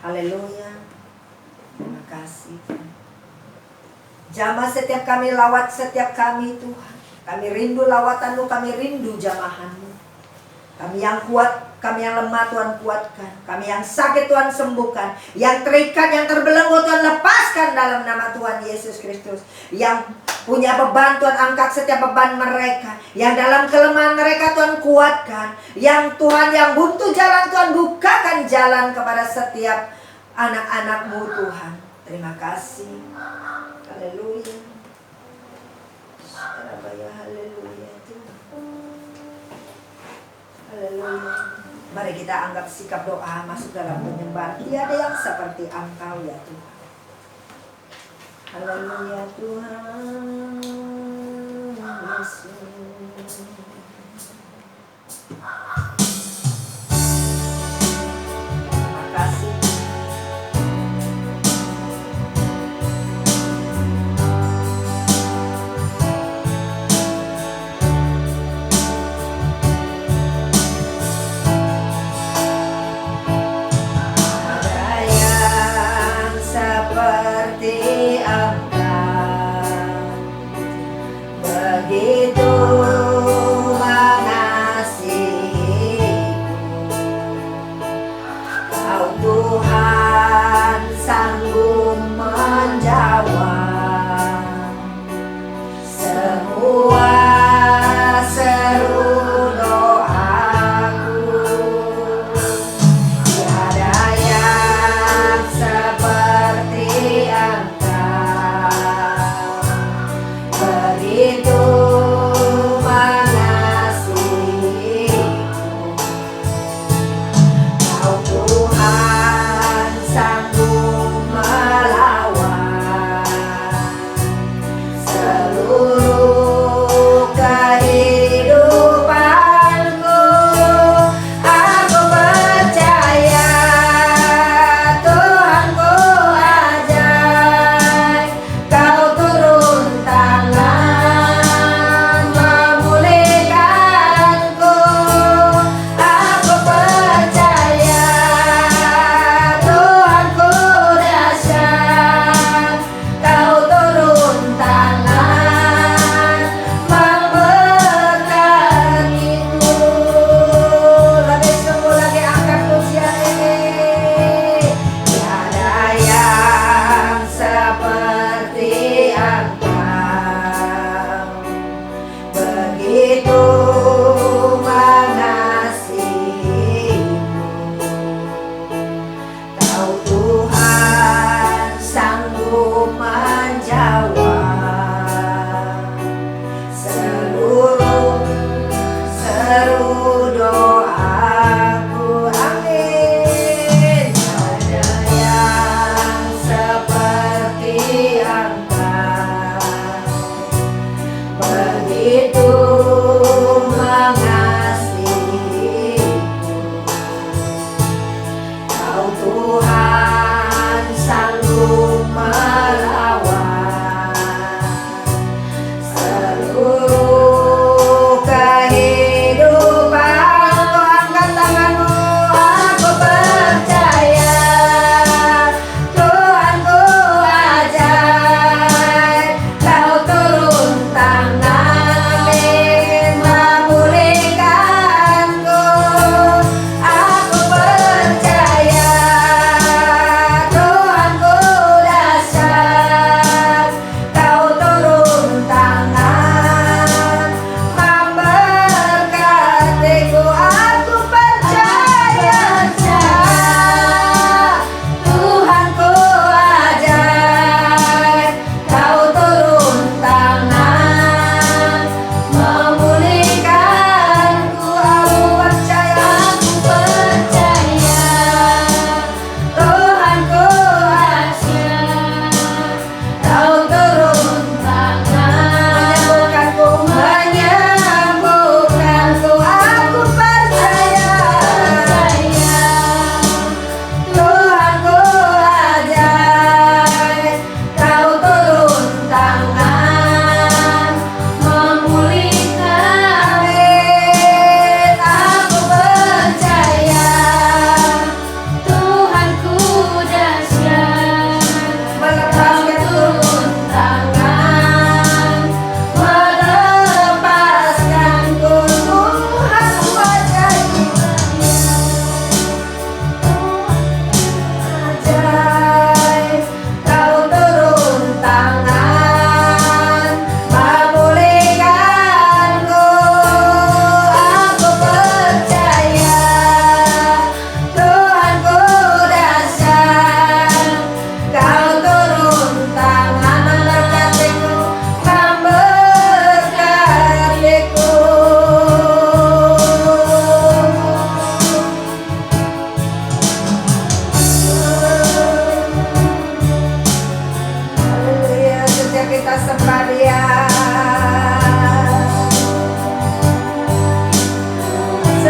Haleluya. Terima kasih Tuhan. Jamah setiap kami, lawat setiap kami Tuhan. Kami rindu lawatan-Mu, kami rindu jamahan-Mu. Kami yang kuat, kami yang lemah Tuhan kuatkan. Kami yang sakit Tuhan sembuhkan. Yang terikat, yang terbelenggu Tuhan lepaskan dalam nama Tuhan Yesus Kristus. Yang punya beban Tuhan angkat setiap beban mereka. Yang dalam kelemahan mereka Tuhan kuatkan. Yang Tuhan yang buntu jalan Tuhan bukakan jalan kepada setiap anak-anak-Mu Tuhan. Terima kasih. Haleluya. Haleluya Tuhan. Haleluya. Mari kita anggap sikap doa masuk dalam penyembahan. Tiada yang seperti Engkau ya Tuhan. Haleluya Tuhan Yesus. Terima kasih. Begitu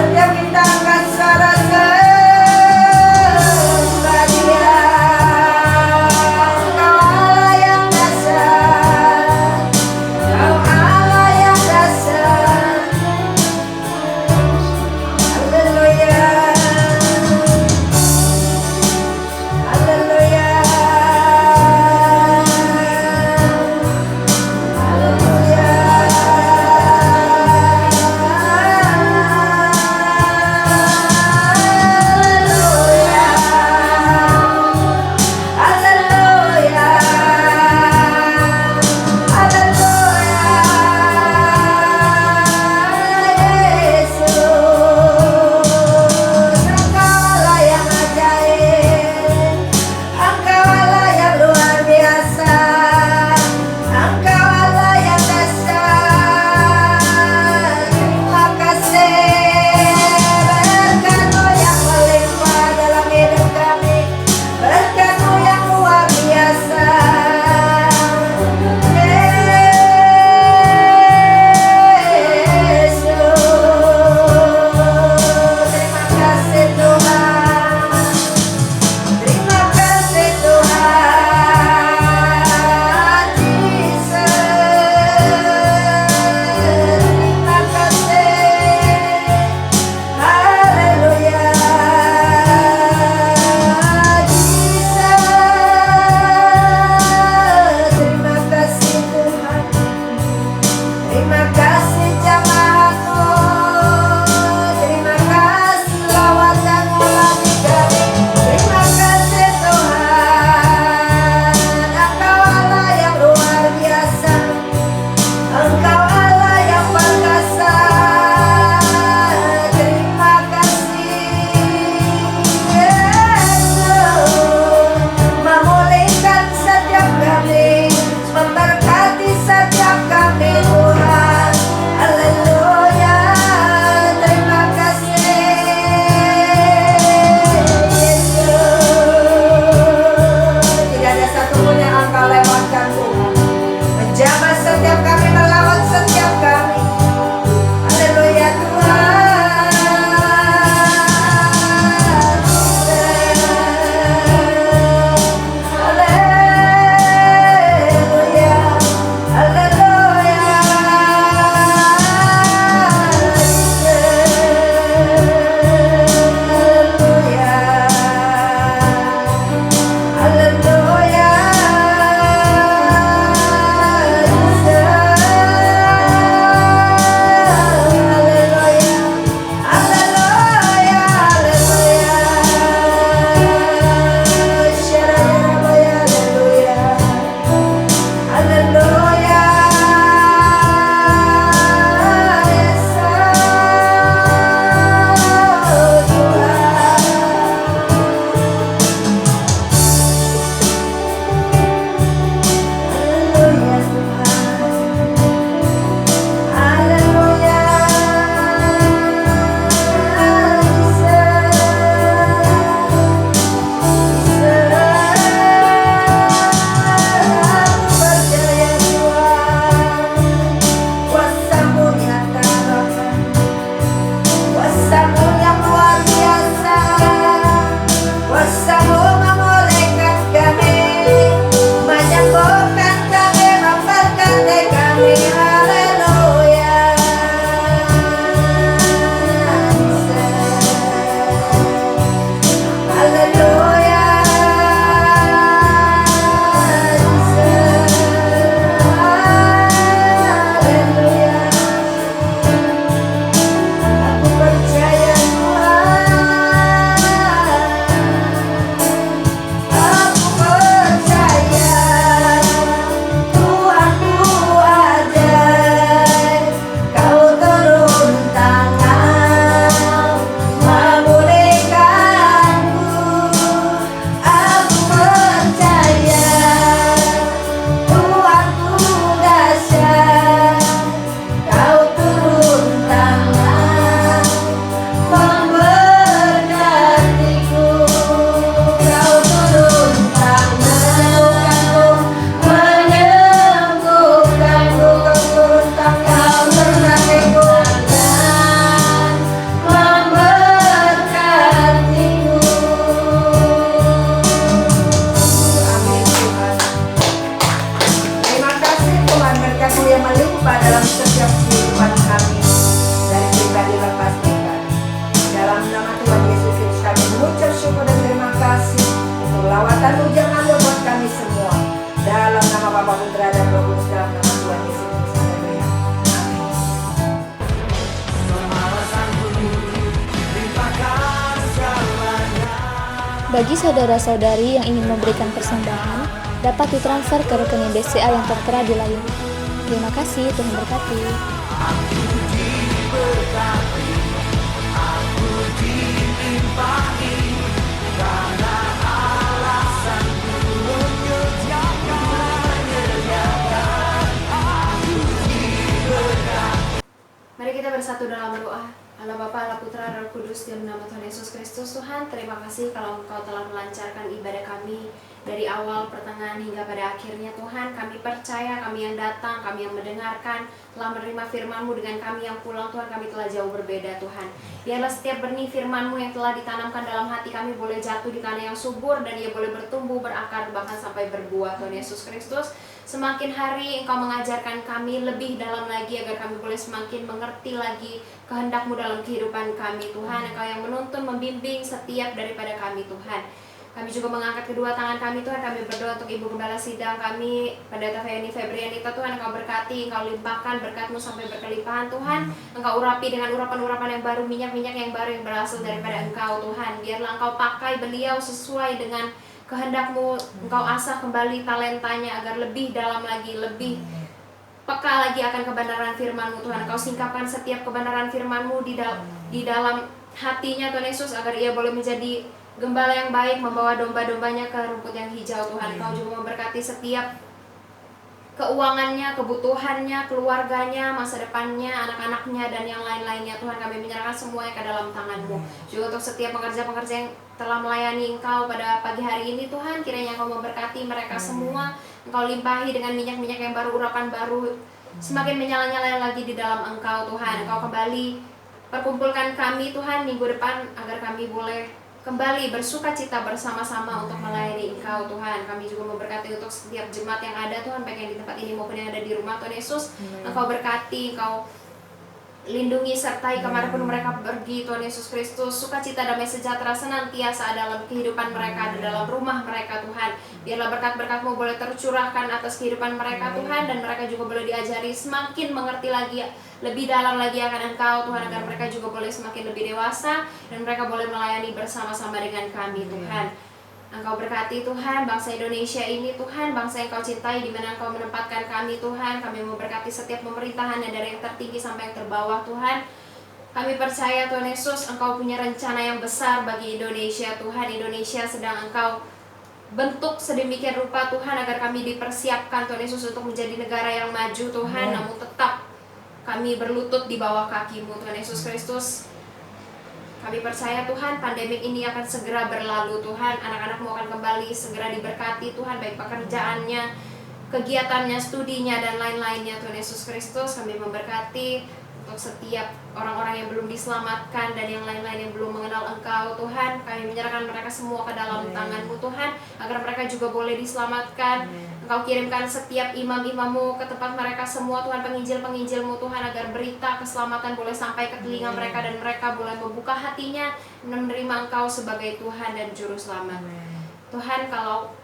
Setiap kita angkat suara sembah Dia. Kau Allah yang dahsyat, Kau Allah yang dahsyat. Haleluya, haleluya, haleluya. kekuatan-Mu jangan buat kami semua. Dalam nama Bapa, Putra dan Roh Kudus, dalam nama Tuhan Yesus Kristus. Haleluya. Bagi saudara-saudari yang ingin memberikan persembahan, dapat ditransfer ke rekening BCA yang tertera di layar. Terima kasih, Tuhan berkati. Mari kita bersatu dalam doa. Allah Bapa, Allah Putra, Allah Kudus, dalam nama Tuhan Yesus Kristus. Tuhan, terima kasih kalau Engkau telah melancarkan ibadah kami dari awal, pertengahan, hingga pada akhirnya. Tuhan, kami percaya, kami yang datang, kami yang mendengarkan, telah menerima firman-Mu. Dengan kami yang pulang, Tuhan, kami telah jauh berbeda, Tuhan. Biarlah setiap benih firman-Mu yang telah ditanamkan dalam hati kami boleh jatuh di tanah yang subur, dan ia boleh bertumbuh, berakar, bahkan sampai berbuah, Tuhan Yesus Kristus. Semakin hari Engkau mengajarkan kami lebih dalam lagi, agar kami boleh semakin mengerti lagi kehendak-Mu dalam kehidupan kami, Tuhan. Engkau yang menuntun, membimbing setiap daripada kami, Tuhan. Kami juga mengangkat kedua tangan kami, Tuhan. Kami berdoa untuk Ibu Gembala Sidang kami, Pendeta Feni Febrianita, Tuhan. Engkau berkati, Engkau limpahkan berkat-Mu sampai berkelimpahan, Tuhan. Engkau urapi dengan urapan-urapan yang baru, minyak-minyak yang baru yang berasal daripada Engkau, Tuhan. Biarlah Engkau pakai beliau sesuai dengan kehendak-Mu. Engkau asah kembali talentanya agar lebih dalam lagi, lebih peka lagi akan kebenaran firman-Mu, Tuhan. Engkau singkapkan setiap kebenaran firman-Mu di dalam hatinya, Tuhan Yesus, agar ia boleh menjadi gembala yang baik, membawa domba-dombanya ke rumput yang hijau, Tuhan. Engkau juga memberkati setiap keuangannya, kebutuhannya, keluarganya, masa depannya, anak-anaknya, dan yang lain-lainnya, Tuhan. Kami menyerahkan semuanya ke dalam tangan-Mu. Juga untuk setiap pekerja-pekerja yang telah melayani Engkau pada pagi hari ini, Tuhan, kiranya Engkau memberkati mereka semua. Engkau limpahi dengan minyak-minyak yang baru, urapan baru, semakin menyala-nyala lagi di dalam Engkau, Tuhan. Engkau kembali perkumpulkan kami, Tuhan, minggu depan, agar kami boleh kembali bersuka cita bersama-sama untuk melayani Engkau, Tuhan. Kami juga memberkati untuk setiap jemaat yang ada, Tuhan, baik yang di tempat ini maupun yang ada di rumah, Tuhan Yesus. Engkau berkati, Engkau lindungi sertai kemanapun mereka pergi, Tuhan Yesus Kristus. Sukacita, damai sejahtera senantiasa dalam kehidupan mereka, di dalam rumah mereka, Tuhan. Biarlah berkat-berkat-Mu boleh tercurahkan atas kehidupan mereka, Tuhan. Dan mereka juga boleh diajari semakin mengerti lagi, lebih dalam lagi akan Engkau, Tuhan. Agar mereka juga boleh semakin lebih dewasa, dan mereka boleh melayani bersama-sama dengan kami, Tuhan. Engkau berkati, Tuhan, bangsa Indonesia ini, Tuhan, bangsa yang Kau cintai, di mana Engkau menempatkan kami, Tuhan. Kami memberkati setiap pemerintahannya, dari yang tertinggi sampai yang terbawah, Tuhan. Kami percaya, Tuhan Yesus, Engkau punya rencana yang besar bagi Indonesia, Tuhan. Indonesia sedang Engkau bentuk sedemikian rupa, Tuhan, agar kami dipersiapkan, Tuhan Yesus, untuk menjadi negara yang maju, Tuhan. Namun tetap kami berlutut di bawah kaki-Mu, Tuhan Yesus Kristus. Kami percaya, Tuhan, pandemik ini akan segera berlalu, Tuhan. Anak-anak-Mu akan kembali segera diberkati, Tuhan, baik pekerjaannya, kegiatannya, studinya, dan lain-lainnya, Tuhan Yesus Kristus. Kami memberkati untuk setiap orang-orang yang belum diselamatkan dan yang lain-lain yang belum mengenal Engkau, Tuhan. Kami menyerahkan mereka semua ke dalam tangan-Mu, Tuhan, agar mereka juga boleh diselamatkan. Engkau kirimkan setiap imam-imam-Mu ke tempat mereka semua, Tuhan, penginjil-penginjil-Mu, Tuhan, agar berita keselamatan boleh sampai ke telinga mereka, dan mereka boleh membuka hatinya menerima Engkau sebagai Tuhan dan Juru Selamat. Tuhan, kalau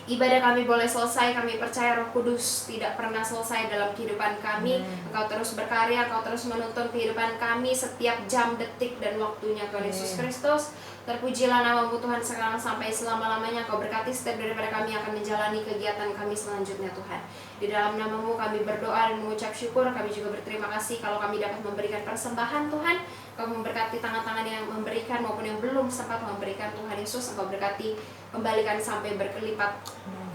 ibadah kami boleh selesai, kami percaya Roh Kudus tidak pernah selesai dalam kehidupan kami. Engkau terus berkarya, Engkau terus menuntun kehidupan kami setiap jam, detik, dan waktunya, Tuhan Yesus Kristus. Terpujilah nama-Mu, Tuhan, sekarang sampai selama-lamanya. Engkau berkati setiap daripada kami akan menjalani kegiatan kami selanjutnya, Tuhan. Di dalam nama-Mu kami berdoa dan mengucap syukur. Kami juga berterima kasih kalau kami dapat memberikan persembahan, Tuhan. Engkau memberkati tangan-tangan yang memberikan maupun yang belum sempat memberikan, Tuhan Yesus. Engkau berkati, kembalikan sampai berkelipat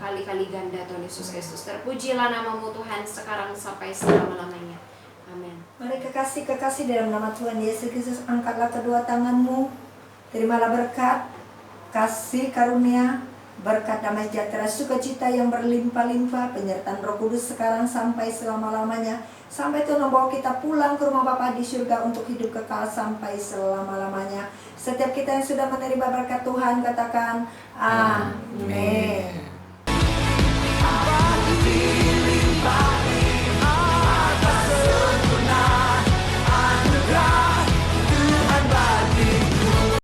kali-kali ganda, Tuhan Yesus Kristus. Terpujilah nama-Mu, Tuhan, sekarang sampai selama-lamanya. Amin. Mari kekasih-kekasih dalam nama Tuhan Yesus Kristus, angkatlah kedua tanganmu. Terimalah berkat, kasih karunia, berkat damai sejahtera, sukacita yang berlimpah-limpah, penyertaan Roh Kudus sekarang sampai selama-lamanya. Sampai Tuhan membawa kita pulang ke rumah Bapa di surga untuk hidup kekal sampai selama-lamanya. Setiap kita yang sudah menerima berkat Tuhan, katakan amin.